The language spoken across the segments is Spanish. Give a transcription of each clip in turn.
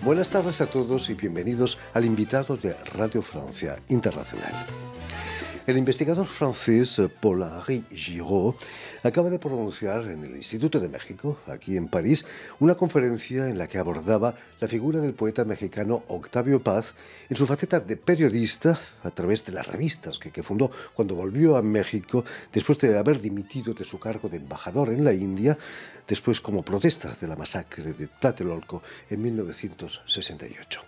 Buenas tardes a todos y bienvenidos al invitado de Radio Francia Internacional. El investigador francés Paul-Henri Giraud acaba de pronunciar en el Instituto de México, aquí en París, una conferencia en la que abordaba la figura del poeta mexicano Octavio Paz en su faceta de periodista a través de las revistas que fundó cuando volvió a México después de haber dimitido de su cargo de embajador en la India, después como protesta de la masacre de Tlatelolco en 1968.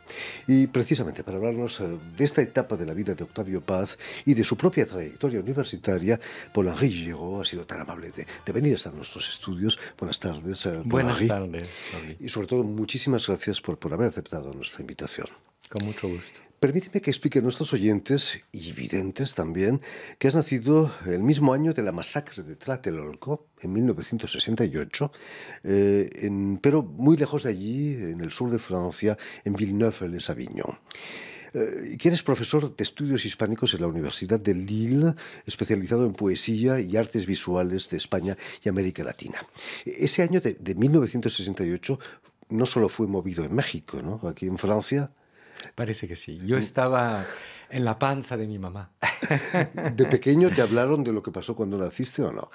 Y precisamente para hablarnos de esta etapa de la vida de Octavio Paz y de su propia trayectoria universitaria, Paul-Henri Giraud ha sido tan amable de venir a nuestros estudios. Buenas tardes, Buenas tardes, Gaby. Y sobre todo, muchísimas gracias por haber aceptado nuestra invitación. Con mucho gusto. Permíteme que explique a nuestros oyentes y videntes también que has nacido el mismo año de la masacre de Tlatelolco, en 1968, pero muy lejos de allí, en el sur de Francia, en Villeneuve-les-Avignon. Que eres profesor de estudios hispánicos en la Universidad de Lille, especializado en poesía y artes visuales de España y América Latina. Ese año de 1968 no solo fue movido en México, ¿no? Aquí en Francia. Parece que sí. Yo estaba en la panza de mi mamá. ¿De pequeño te hablaron de lo que pasó cuando naciste o no?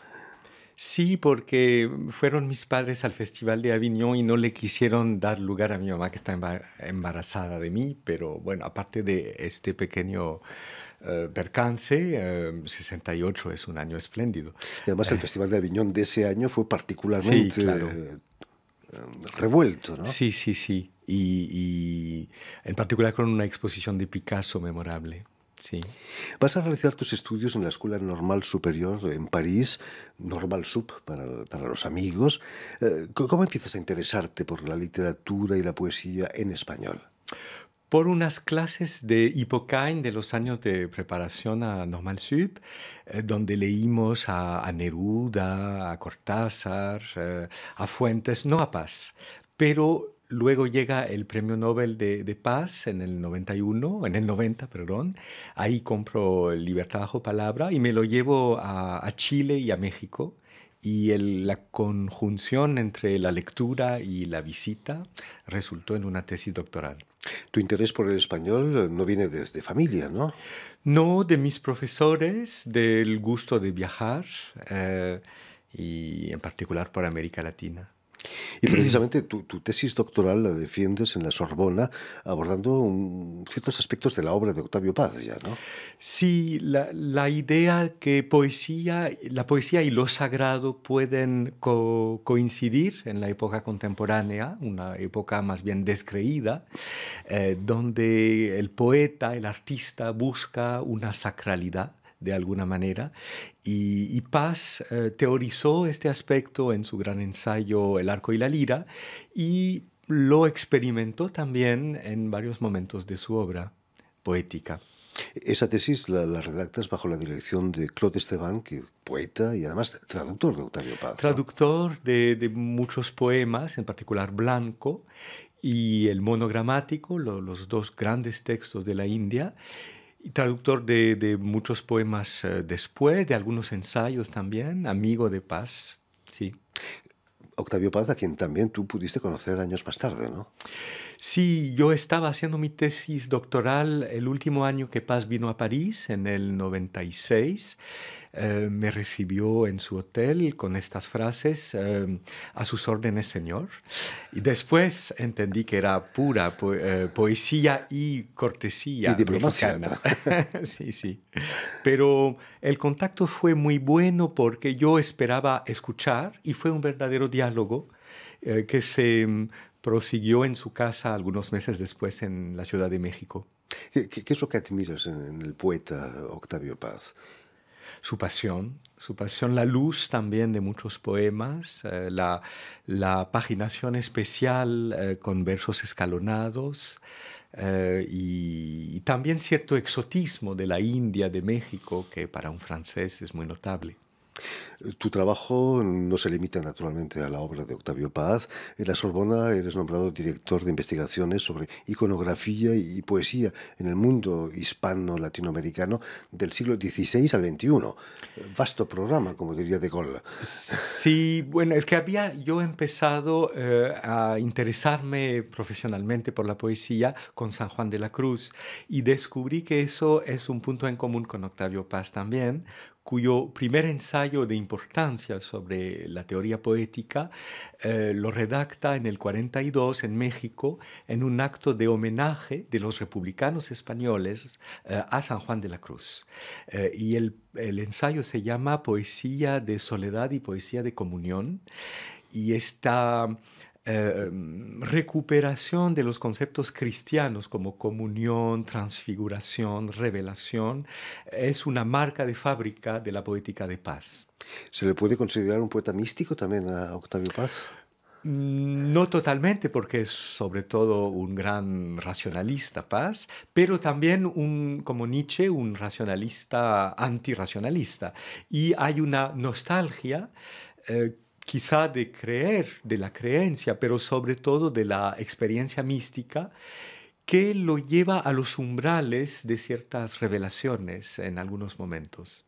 Sí, porque fueron mis padres al Festival de Avignon y no le quisieron dar lugar a mi mamá que está embarazada de mí, pero bueno, aparte de este pequeño percance, 68 es un año espléndido. Y además el Festival de Avignon de ese año fue particularmente sí, claro. Revuelto, ¿no? Sí, sí, sí. Y en particular con una exposición de Picasso memorable. Sí. Vas a realizar tus estudios en la Escuela Normal Superior en París, Normal Sup para los amigos. ¿Cómo empiezas a interesarte por la literatura y la poesía en español? Por unas clases de Hippocane de los años de preparación a Normal Sup, donde leímos a Neruda, a Cortázar, a Fuentes, no a Paz, pero luego llega el Premio Nobel de Paz en el 90, perdón. Ahí compro Libertad bajo palabra y me lo llevo a Chile y a México. Y la conjunción entre la lectura y la visita resultó en una tesis doctoral. Tu interés por el español no viene desde familia, ¿no? No, de mis profesores, del gusto de viajar y en particular por América Latina. Y precisamente tu tesis doctoral la defiendes en la Sorbona abordando ciertos aspectos de la obra de Octavio Paz, ya, ¿no? Sí, la idea que la poesía y lo sagrado pueden coincidir en la época contemporánea, una época más bien descreída, donde el poeta, el artista busca una sacralidad de alguna manera, y Paz teorizó este aspecto en su gran ensayo El arco y la lira, y lo experimentó también en varios momentos de su obra poética. Esa tesis la redactas bajo la dirección de Claude Esteban, que poeta y además traductor de Octavio Paz, ¿no? Traductor de muchos poemas, en particular Blanco, y el monogramático, los dos grandes textos de la India, y traductor de muchos poemas después, de algunos ensayos también, amigo de Paz, sí. Octavio Paz, a quien también tú pudiste conocer años más tarde, ¿no? Sí, yo estaba haciendo mi tesis doctoral el último año que Paz vino a París, en el 96. Me recibió en su hotel con estas frases, a sus órdenes, señor. Y después entendí que era pura poesía y cortesía y diplomacia mexicana. Sí, sí. Pero el contacto fue muy bueno porque yo esperaba escuchar y fue un verdadero diálogo que se prosiguió en su casa algunos meses después en la Ciudad de México. ¿Qué es lo que admiras en el poeta Octavio Paz? Su pasión, la luz también de muchos poemas, la paginación especial con versos escalonados y también cierto exotismo de la India, de México, que para un francés es muy notable. Tu trabajo no se limita naturalmente a la obra de Octavio Paz. En la Sorbona eres nombrado director de investigaciones sobre iconografía y poesía en el mundo hispano-latinoamericano del siglo XVI al XXI. Vasto programa, como diría De Gaulle. Sí, bueno, es que había yo empezado a interesarme profesionalmente por la poesía con San Juan de la Cruz y descubrí que eso es un punto en común con Octavio Paz también, cuyo primer ensayo de importancia sobre la teoría poética lo redacta en el 42 en México en un acto de homenaje de los republicanos españoles a San Juan de la Cruz. Y el ensayo se llama Poesía de Soledad y Poesía de Comunión, y esta recuperación de los conceptos cristianos como comunión, transfiguración, revelación, es una marca de fábrica de la poética de Paz. ¿Se le puede considerar un poeta místico también a Octavio Paz? No totalmente, porque es sobre todo un gran racionalista, Paz, pero también como Nietzsche, un racionalista antirracionalista. Y hay una nostalgia, quizá de creer, de la creencia, pero sobre todo de la experiencia mística, que lo lleva a los umbrales de ciertas revelaciones en algunos momentos.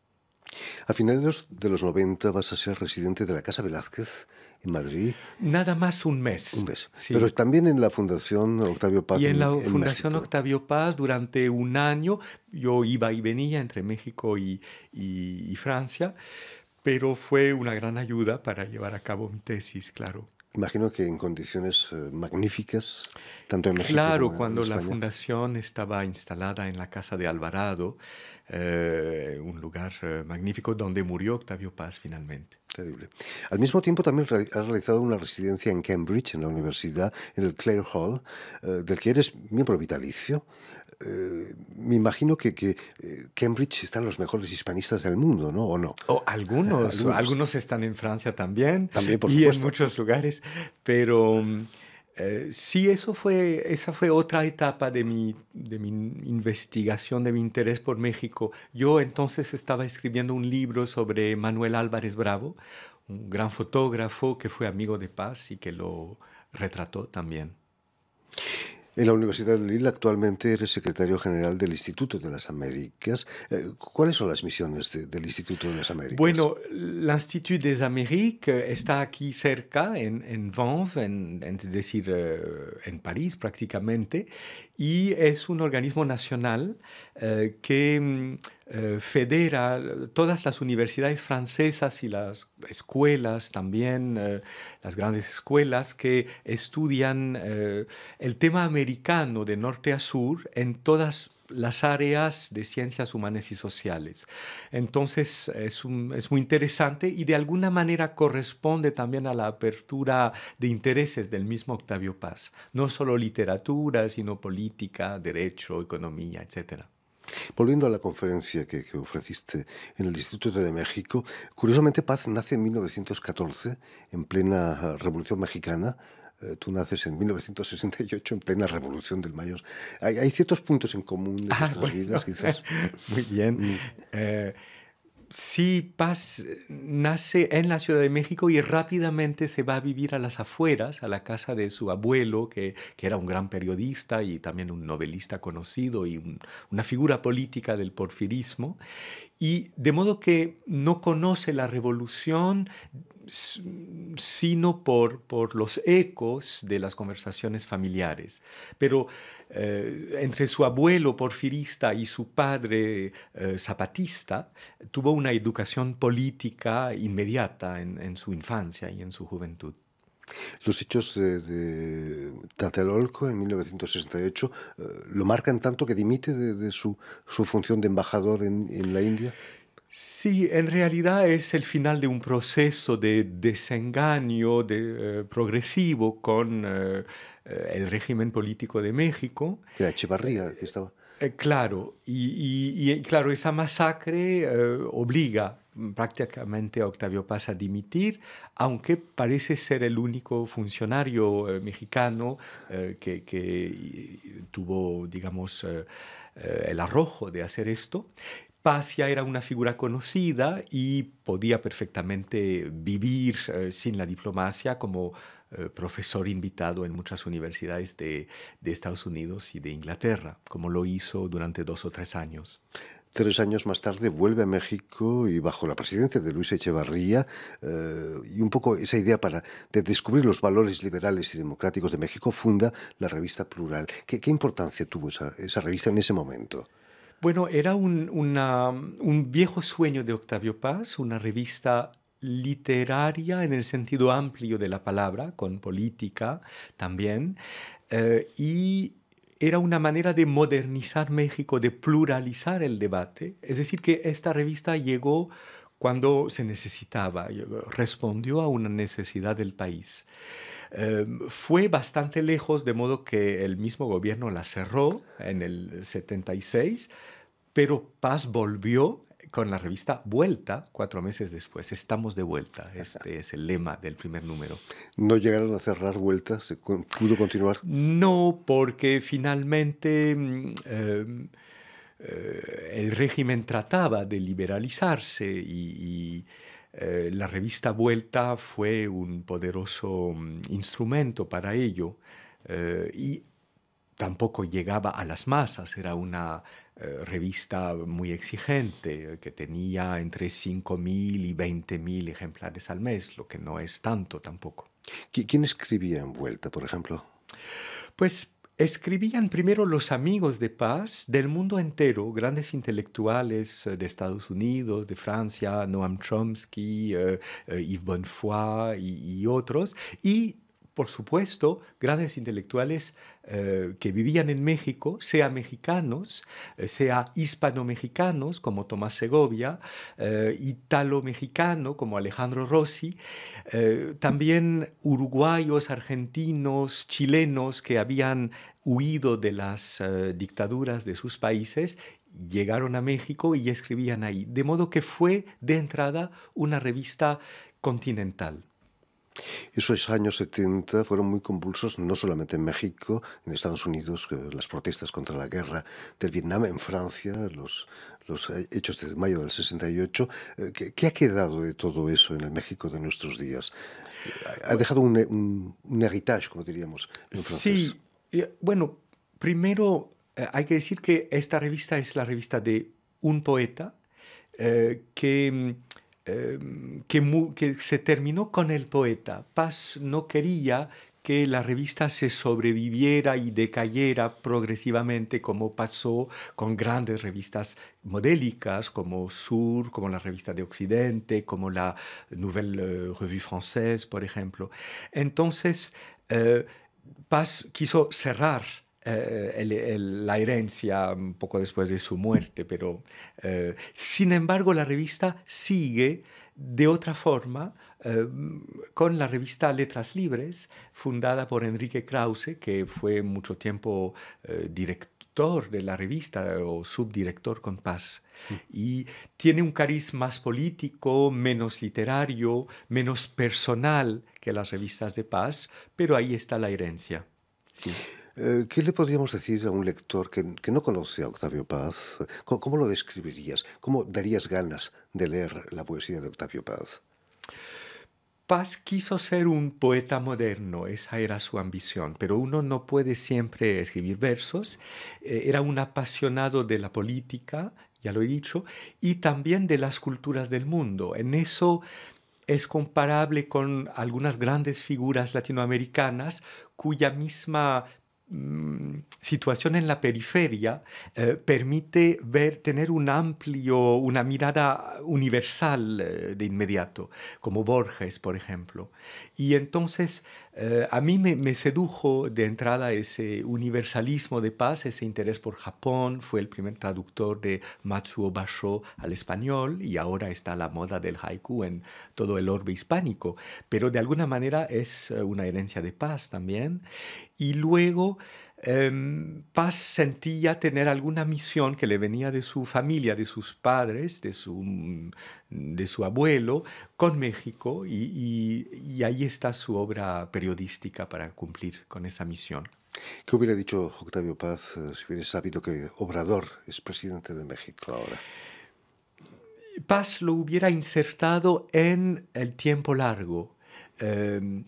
A finales de los 90 vas a ser residente de la Casa Velázquez en Madrid. Nada más un Un mes, mes. Pero sí. también en la Fundación Octavio Paz Y en la en Fundación México. Octavio Paz, durante un año, yo iba y venía entre México y Francia, pero fue una gran ayuda para llevar a cabo mi tesis, claro. Imagino que en condiciones magníficas, tanto en México Claro, como en cuando la España. fundación estaba instalada en la casa de Alvarado, un lugar magnífico donde murió Octavio Paz finalmente. Terrible. Al mismo tiempo, también has realizado una residencia en Cambridge, en la universidad, en el Clare Hall, del que eres miembro vitalicio. Me imagino que Cambridge están los mejores hispanistas del mundo, ¿no? ¿O no? O algunos, Algunos. algunos están en Francia también También, por y en supuesto. muchos lugares, pero sí, esa fue otra etapa de mi investigación, de mi interés por México. Yo entonces estaba escribiendo un libro sobre Manuel Álvarez Bravo, un gran fotógrafo que fue amigo de Paz y que lo retrató también. En la Universidad de Lille actualmente eres secretario general del Instituto de las Américas. ¿Cuáles son las misiones del Instituto de las Américas? Bueno, l'Institut des Amériques está aquí cerca, en Vanves, es decir, en París prácticamente, y es un organismo nacional que federa todas las universidades francesas y las escuelas también, las grandes escuelas que estudian el tema americano de norte a sur en todas las áreas de ciencias humanas y sociales. Entonces es muy interesante y de alguna manera corresponde también a la apertura de intereses del mismo Octavio Paz. No solo literatura, sino política, derecho, economía, etcétera. Volviendo a la conferencia que ofreciste en el Instituto de México, curiosamente Paz nace en 1914, en plena Revolución Mexicana. Tú naces en 1968, en plena Revolución del Mayo. Hay ciertos puntos en común de Ah, nuestras bueno, vidas, quizás. muy bien. Mm. Eh, Sí, Paz nace en la Ciudad de México y rápidamente se va a vivir a las afueras, a la casa de su abuelo, que era un gran periodista y también un novelista conocido y una figura política del porfirismo. Y de modo que no conoce la revolución s- sino por los ecos de las conversaciones familiares. Pero entre su abuelo porfirista y su padre zapatista, tuvo una educación política inmediata en su infancia y en su juventud. Los hechos de Tlatelolco en 1968 lo marcan tanto que dimite de su función de embajador en la India. Sí, en realidad es el final de un proceso de desengaño progresivo con el régimen político de México. Era Echevarría que estaba. Claro, claro, esa masacre obliga prácticamente a Octavio Paz a dimitir, aunque parece ser el único funcionario mexicano que tuvo, digamos, el arrojo de hacer esto. Paz ya era una figura conocida y podía perfectamente vivir sin la diplomacia como profesor invitado en muchas universidades de Estados Unidos y de Inglaterra, como lo hizo durante 2 o 3 años. 3 años más tarde vuelve a México y bajo la presidencia de Luis Echevarría, y un poco esa idea de descubrir los valores liberales y democráticos de México, funda la revista Plural. ¿Qué importancia tuvo esa revista en ese momento? Bueno, era un viejo sueño de Octavio Paz, una revista literaria en el sentido amplio de la palabra, con política también, y era una manera de modernizar México, de pluralizar el debate. Es decir, que esta revista llegó cuando se necesitaba, respondió a una necesidad del país. Fue bastante lejos, de modo que el mismo gobierno la cerró en el 76, pero Paz volvió con la revista Vuelta 4 meses después. Estamos de vuelta. Este es el lema del primer número. ¿No llegaron a cerrar vueltas? ¿Pudo continuar? No, porque finalmente el régimen trataba de liberalizarse y la revista Vuelta fue un poderoso instrumento para ello. Y tampoco llegaba a las masas, era una revista muy exigente que tenía entre 5.000 y 20.000 ejemplares al mes, lo que no es tanto tampoco. ¿Quién escribía en Vuelta, por ejemplo? Pues escribían primero los amigos de Paz del mundo entero, grandes intelectuales de Estados Unidos, de Francia, Noam Chomsky, Yves Bonnefoy y otros, y por supuesto, grandes intelectuales que vivían en México, sea mexicanos, sea hispano-mexicanos como Tomás Segovia, italo-mexicano como Alejandro Rossi, también uruguayos, argentinos, chilenos que habían huido de las dictaduras de sus países, llegaron a México y escribían ahí. De modo que fue de entrada una revista continental. Esos años 70 fueron muy convulsos, no solamente en México, en Estados Unidos, las protestas contra la guerra del Vietnam, en Francia, los hechos de mayo del 68. ¿Qué ha quedado de todo eso en el México de nuestros días? Ha dejado un héritage, como diríamos en francés. Sí, bueno, primero hay que decir que esta revista es la revista de un poeta que se terminó con el poeta. Paz no quería que la revista se sobreviviera y decayera progresivamente como pasó con grandes revistas modélicas como Sur, como la revista de Occidente, como la Nouvelle Revue Française, por ejemplo. Entonces, Paz quiso cerrar la herencia un poco después de su muerte, pero sin embargo la revista sigue de otra forma con la revista Letras Libres, fundada por Enrique Krause, que fue mucho tiempo director de la revista o subdirector con Paz. Y tiene un cariz más político, menos literario, menos personal que las revistas de Paz, pero ahí está la herencia. Sí. ¿Qué le podríamos decir a un lector que no conoce a Octavio Paz? ¿Cómo lo describirías? ¿Cómo darías ganas de leer la poesía de Octavio Paz? Paz quiso ser un poeta moderno, esa era su ambición, pero uno no puede siempre escribir versos. Era un apasionado de la política, ya lo he dicho, y también de las culturas del mundo. En eso es comparable con algunas grandes figuras latinoamericanas cuya misma situación en la periferia permite tener una mirada universal de inmediato, como Borges, por ejemplo. Y entonces a mí me sedujo de entrada ese universalismo de Paz, ese interés por Japón. Fue el primer traductor de Matsuo Basho al español y ahora está la moda del haiku en todo el orbe hispánico. Pero de alguna manera es una herencia de Paz también. Y luego Paz sentía tener alguna misión que le venía de su familia, de sus padres, de su abuelo, con México, y ahí está su obra periodística para cumplir con esa misión. ¿Qué hubiera dicho Octavio Paz si hubiera sabido que Obrador es presidente de México ahora? Paz lo hubiera insertado en el tiempo largo. Eh,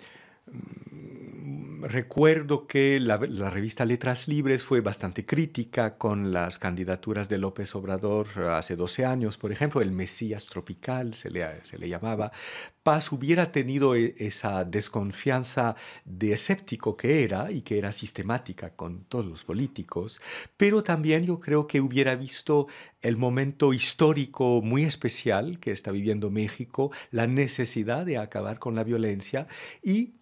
Recuerdo que la revista Letras Libres fue bastante crítica con las candidaturas de López Obrador hace 12 años, por ejemplo, el Mesías tropical se le llamaba. Paz hubiera tenido esa desconfianza de escéptico que era y que era sistemática con todos los políticos, pero también yo creo que hubiera visto el momento histórico muy especial que está viviendo México, la necesidad de acabar con la violencia y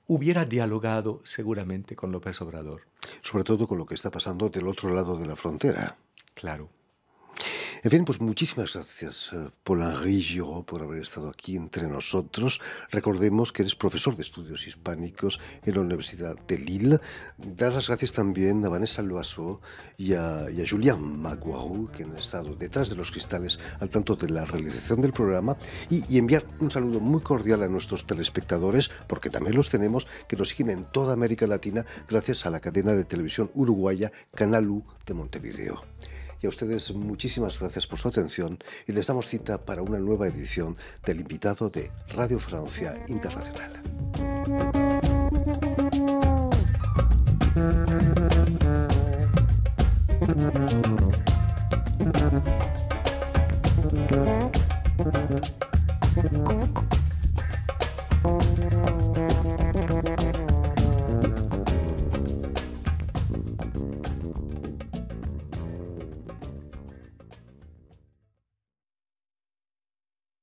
hubiera dialogado seguramente con López Obrador. Sobre todo con lo que está pasando del otro lado de la frontera. Claro. En fin, pues muchísimas gracias, Paul-Henri Giraud, por haber estado aquí entre nosotros. Recordemos que eres profesor de estudios hispánicos en la Universidad de Lille. Dar las gracias también a Vanessa Loiseau y a Julián Magouarou, que han estado detrás de los cristales al tanto de la realización del programa, y enviar un saludo muy cordial a nuestros telespectadores, porque también los tenemos, que nos siguen en toda América Latina gracias a la cadena de televisión uruguaya Canal U de Montevideo. Y a ustedes muchísimas gracias por su atención y les damos cita para una nueva edición del invitado de Radio Francia Internacional.